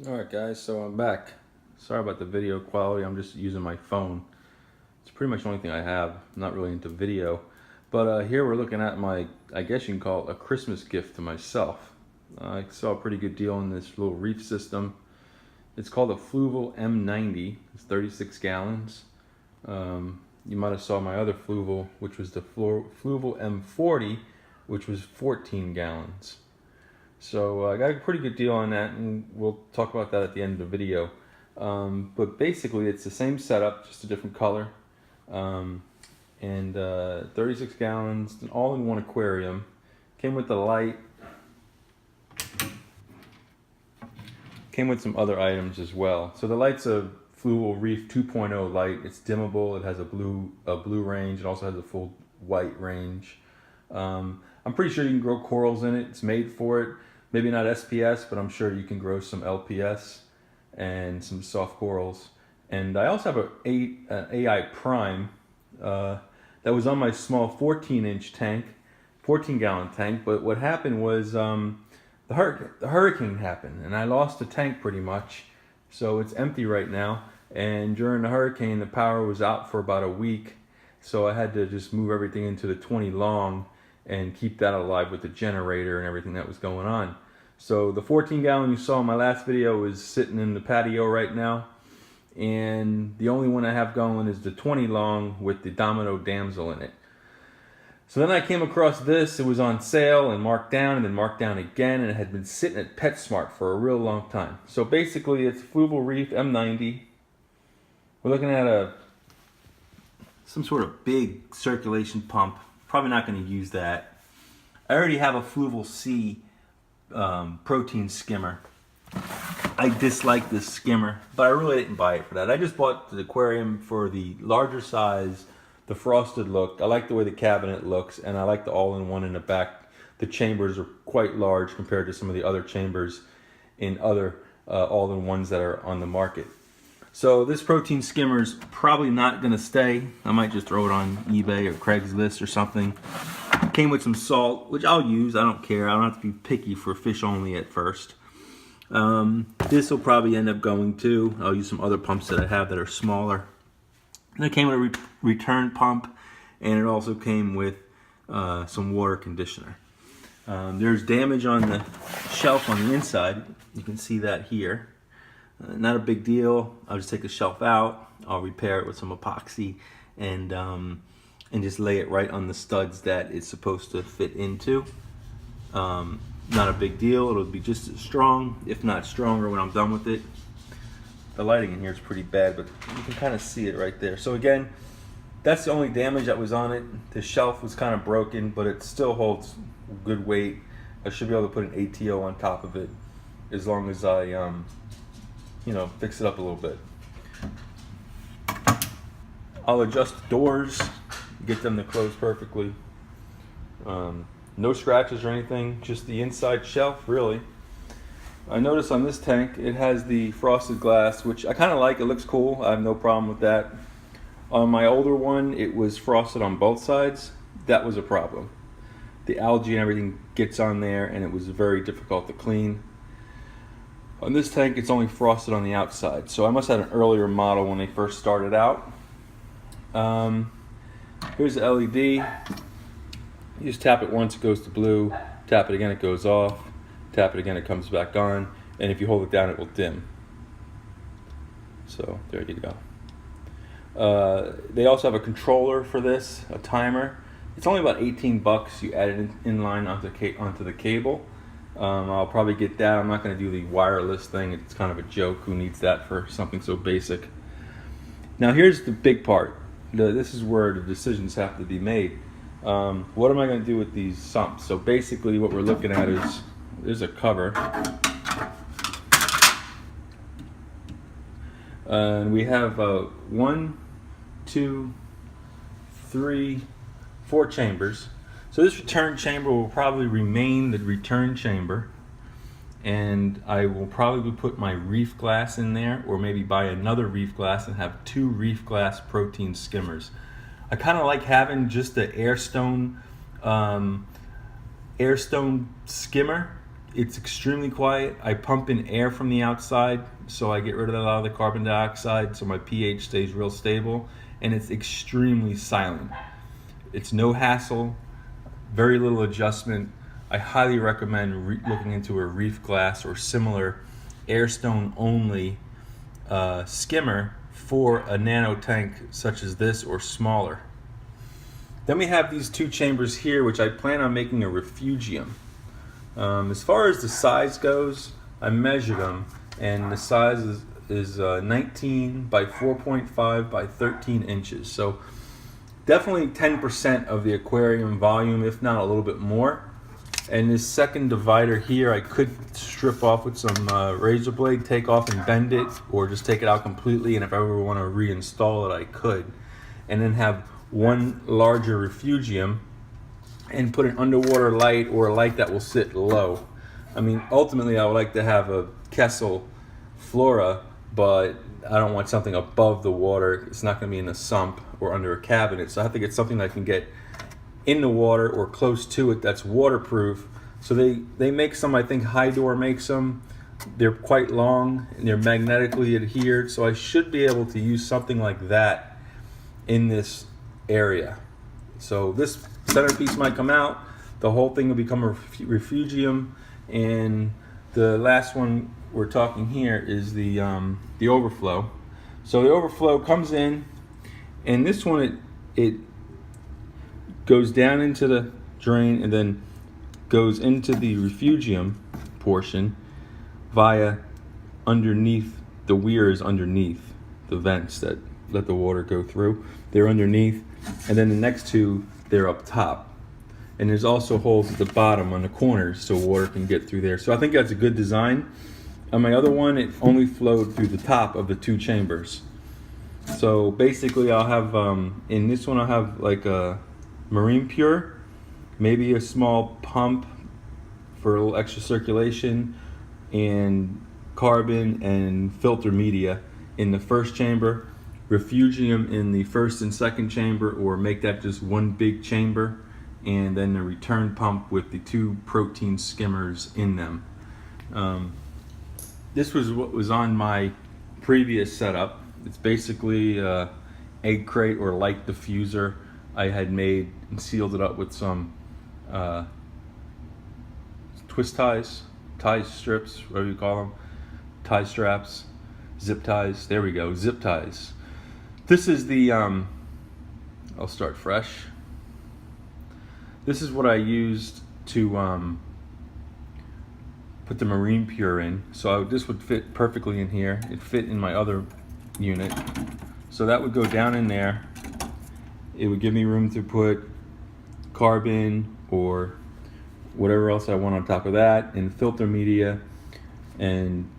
Alright guys, so I'm back. Sorry about the video quality, I'm just using my phone. It's pretty much the only thing I have. I'm not really into video. But here we're looking at my, I guess you can call it a Christmas gift to myself. I saw a pretty good deal on this little reef system. It's called a Fluval M90. It's 36 gallons. You might have saw my other Fluval, which was the Fluval M40, which was 14 gallons. So I got a pretty good deal on that, and we'll talk about that at the end of the video. But basically it's the same setup, just a different color. And 36 gallons, an all-in-one aquarium. Came with the light. Came with some other items as well. So the light's a Fluval Reef 2.0 light. It's dimmable, it has a blue range, it also has a full white range. I'm pretty sure you can grow corals in it. It's made for it. Maybe not SPS, but I'm sure you can grow some LPS and some soft corals. And I also have an AI Prime that was on my small 14-inch tank, 14-gallon tank. But what happened was the hurricane happened, and I lost the tank pretty much. So it's empty right now. And during the hurricane, the power was out for about a week. So I had to just move everything into the 20 long and keep that alive with the generator and everything that was going on. So the 14-gallon you saw in my last video is sitting in the patio right now. And the only one I have going is the 20 long with the Domino Damsel in it. So then I came across this. It was on sale and marked down and then marked down again, and it had been sitting at PetSmart for a real long time. So basically it's Fluval Reef M90. We're looking at some sort of big circulation pump. Probably not going to use that. I already have a Fluval C protein skimmer. I dislike this skimmer, but I really didn't buy it for that. I just bought the aquarium for the larger size, the frosted look. I like the way the cabinet looks, and I like the all-in-one in the back. The chambers are quite large compared to some of the other chambers in other all-in-ones that are on the market. So this protein skimmer is probably not going to stay. I might just throw it on eBay or Craigslist or something. Came with some salt, which I'll use. I don't care. I don't have to be picky for fish only at first. This will probably end up going too. I'll use some other pumps that I have that are smaller. And it came with a return pump, and it also came with some water conditioner. There's damage on the shelf on the inside. You can see that here. Not a big deal. I'll just take the shelf out. I'll repair it with some epoxy and just lay it right on the studs that it's supposed to fit into. Not a big deal. It'll be just as strong, if not stronger, when I'm done with it. The lighting in here is pretty bad, but you can kind of see it right there. So again, that's the only damage that was on it. The shelf was kind of broken, but it still holds good weight. I should be able to put an ATO on top of it as long as I fix it up a little bit. I'll adjust the doors, get them to close perfectly. No scratches or anything, just the inside shelf, really. I noticed on this tank, it has the frosted glass, which I kind of like. It looks cool. I have no problem with that. On my older one, it was frosted on both sides. That was a problem. The algae and everything gets on there, and it was very difficult to clean. On this tank, it's only frosted on the outside, so I must have had an earlier model when they first started out. Here's the LED. You just tap it once, it goes to blue. Tap it again, it goes off. Tap it again, it comes back on. And if you hold it down, it will dim. So there you go. They also have a controller for this, a timer. It's only about 18 bucks. You add it in line onto the cable. I'll probably get that. I'm not going to do the wireless thing. It's kind of a joke. Who needs that for something so basic? Now here's the big part. This is where the decisions have to be made. What am I going to do with these sumps? So basically what we're looking at is, there's a cover. And we have 1, 2, 3, 4 chambers. So this return chamber will probably remain the return chamber, and I will probably put my reef glass in there, or maybe buy another reef glass and have 2 reef glass protein skimmers. I kind of like having just the Airstone skimmer It's extremely quiet. I pump in air from the outside, so I get rid of a lot of the carbon dioxide, so my pH stays real stable, and it's extremely silent. It's no hassle, very little adjustment. I highly recommend looking into a reef glass or similar airstone only skimmer for a nano tank such as this or smaller. Then we have these two chambers here, which I plan on making a refugium. As far as the size goes, I measured them, and the size is 19 by 4.5 by 13 inches. So definitely 10% of the aquarium volume, if not a little bit more. And this second divider here, I could strip off with some razor blade, take off and bend it, or just take it out completely. And if I ever want to reinstall it, I could. And then have one larger refugium and put an underwater light or a light that will sit low. I mean, ultimately I would like to have a Kessel Flora, but I don't want something above the water. It's not going to be in a sump or under a cabinet, so I have to get something that I can get in the water or close to it that's waterproof. So they make some, I think Hydor makes them. They're quite long and they're magnetically adhered, so I should be able to use something like that in this area. So this centerpiece might come out, the whole thing will become a refugium, and the last one we're talking here is the overflow. So the overflow comes in, and this one it goes down into the drain and then goes into the refugium portion via underneath the weirs, underneath the vents that let the water go through. They're underneath, and then the next two, they're up top. And there's also holes at the bottom on the corners so water can get through there. So I think that's a good design. On my other one, it only flowed through the top of the two chambers. So basically I'll have, in this one I'll have like a marine pure, maybe a small pump for a little extra circulation, and carbon and filter media in the first chamber, refugium in the first and second chamber, or make that just one big chamber, and then a return pump with the two protein skimmers in them. This was what was on my previous setup. It's basically egg crate or light diffuser I had made and sealed it up with some twist ties, tie strips, whatever you call them, tie straps, zip ties. There we go, zip ties. This is the, I'll start fresh. This is what I used to put the marine pure in. So this would fit perfectly in here. It fit in my other unit. So that would go down in there. It would give me room to put carbon or whatever else I want on top of that, and filter media, and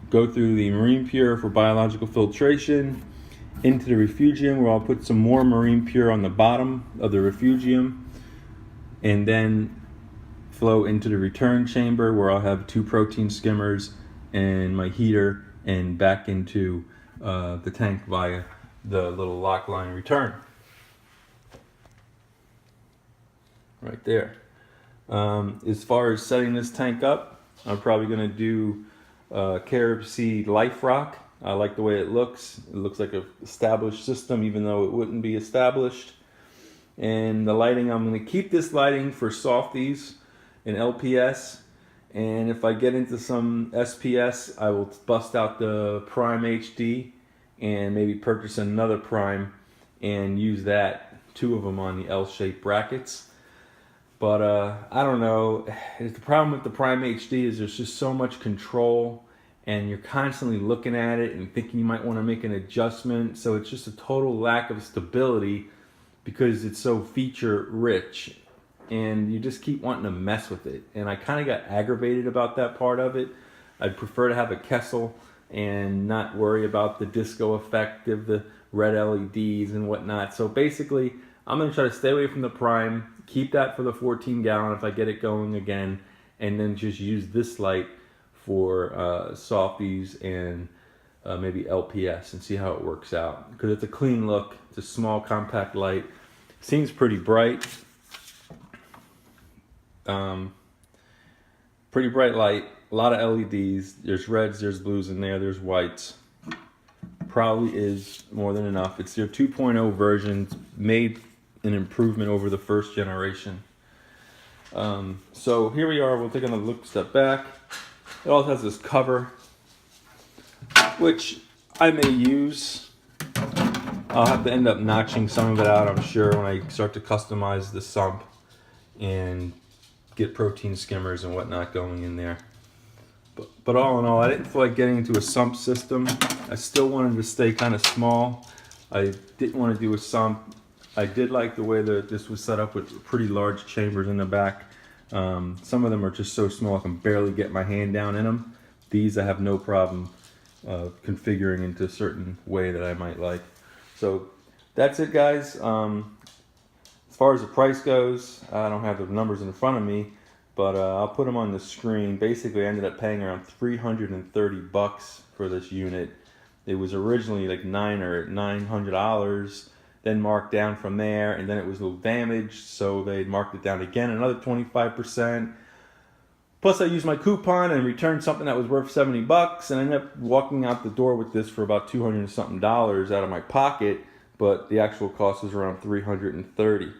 go through the marine pure for biological filtration into the refugium, where I'll put some more marine pure on the bottom of the refugium, and then flow into the return chamber where I'll have two protein skimmers and my heater, and back into the tank via the little lock line return. Right there. As far as setting this tank up, I'm probably going to do Carib Sea Life Rock. I like the way it looks. It looks like an established system, even though it wouldn't be established. And the lighting, I'm going to keep this lighting for softies and LPS. And if I get into some SPS, I will bust out the Prime HD and maybe purchase another Prime and use that, two of them on the L-shaped brackets. But I don't know, the problem with the Prime HD is there's just so much control, and you're constantly looking at it and thinking you might want to make an adjustment. So it's just a total lack of stability because it's so feature rich, and you just keep wanting to mess with it. And I kind of got aggravated about that part of it. I'd prefer to have a Kessel and not worry about the disco effect of the red LEDs and whatnot. So basically, I'm going to try to stay away from the Prime, keep that for the 14 gallon if I get it going again, and then just use this light for softies and maybe LPS and see how it works out. Because it's a clean look, it's a small compact light, seems pretty bright. Pretty bright light, a lot of LEDs. There's reds, there's blues in there, there's whites. Probably is more than enough. It's their 2.0 version, made an improvement over the first generation. So here we are, we'll take another step back. It also has this cover, which I may use. I'll have to end up notching some of it out, I'm sure, when I start to customize the sump and get protein skimmers and whatnot going in there. But all in all, I didn't feel like getting into a sump system. I still wanted to stay kind of small. I didn't want to do a sump. I did like the way that this was set up with pretty large chambers in the back. Some of them are just so small I can barely get my hand down in them. These I have no problem configuring into a certain way that I might like. So that's it, guys. As far as the price goes, I don't have the numbers in front of me, but I'll put them on the screen. Basically, I ended up paying around $330 for this unit. It was originally like $900, then marked down from there, and then it was a little damaged, so they marked it down again another 25%. Plus, I used my coupon and returned something that was worth $70, and I ended up walking out the door with this for about $200 and something out of my pocket, but the actual cost was around $330.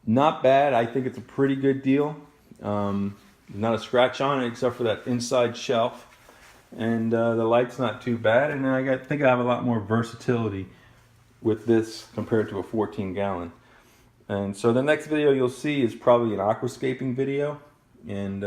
Not bad. I think it's a pretty good deal. Not a scratch on it except for that inside shelf, and the light's not too bad. And I think I have a lot more versatility with this compared to a 14-gallon. And so the next video you'll see is probably an aquascaping video, and